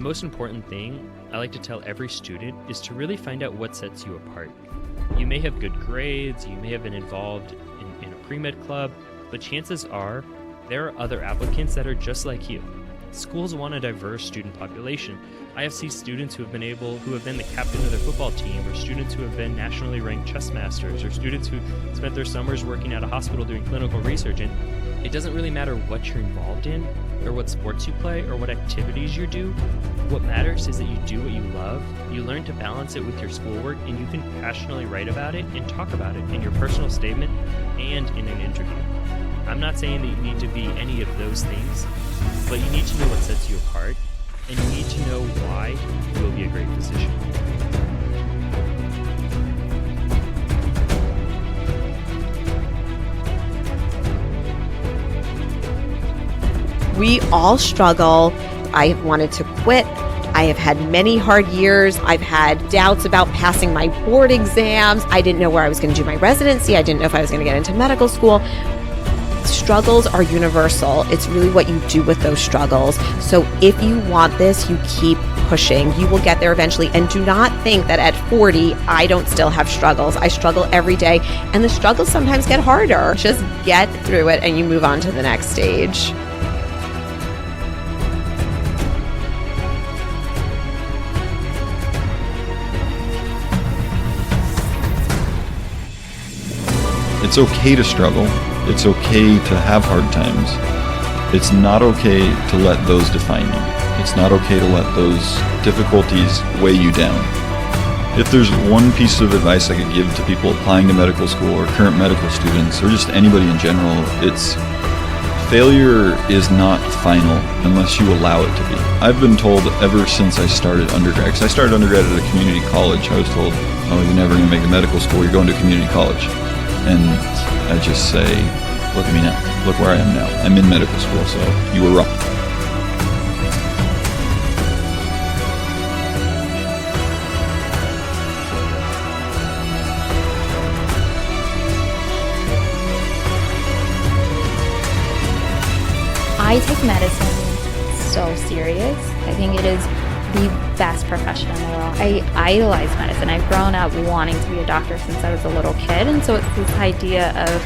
most important thing I like to tell every student is to really find out what sets you apart. You may have good grades, you may have been involved in a pre-med club, but chances are there are other applicants that are just like you. Schools want a diverse student population. I have seen students who have been the captain of their football team, or students who have been nationally ranked chess masters, or students who spent their summers working at a hospital doing clinical research. And it doesn't really matter what you're involved in, or what sports you play, or what activities you do. What matters is that you do what you love, you learn to balance it with your schoolwork, and you can passionately write about it and talk about it in your personal statement and in an interview. I'm not saying that you need to be any of those things, but you need to know what sets you apart, and you need to know why you will be a great physician. We all struggle. I have wanted to quit. I have had many hard years. I've had doubts about passing my board exams. I didn't know where I was going to do my residency. I didn't know if I was going to get into medical school. Struggles are universal. It's really what you do with those struggles. So if you want this, you keep pushing. You will get there eventually. And do not think that at 40, I don't still have struggles. I struggle every day. And the struggles sometimes get harder. Just get through it and you move on to the next stage. It's okay to struggle. It's okay to have hard times. It's not okay to let those define you. It's not okay to let those difficulties weigh you down. If there's one piece of advice I could give to people applying to medical school or current medical students or just anybody in general, it's failure is not final unless you allow it to be. I've been told ever since I started undergrad, because I started undergrad at a community college, I was told, oh, you're never going to make a medical school, you're going to community college. And I just say, look at me now. Look where I am now. I'm in medical school, so you were wrong. I take medicine so serious. I think it is the best profession in the world. I idolize medicine. I've grown up wanting to be a doctor since I was a little kid, and so it's this idea of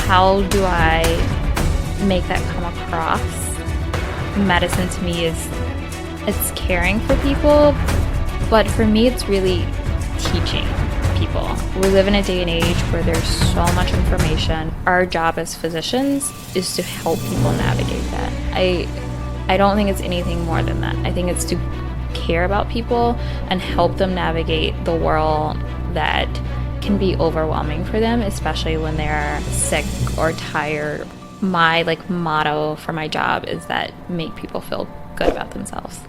how do I make that come across. Medicine to me it's caring for people, but for me it's really teaching people. We live in a day and age where there's so much information. Our job as physicians is to help people navigate that. I don't think it's anything more than that. I think it's to care about people and help them navigate the world that can be overwhelming for them, especially when they're sick or tired. My motto for my job is that make people feel good about themselves.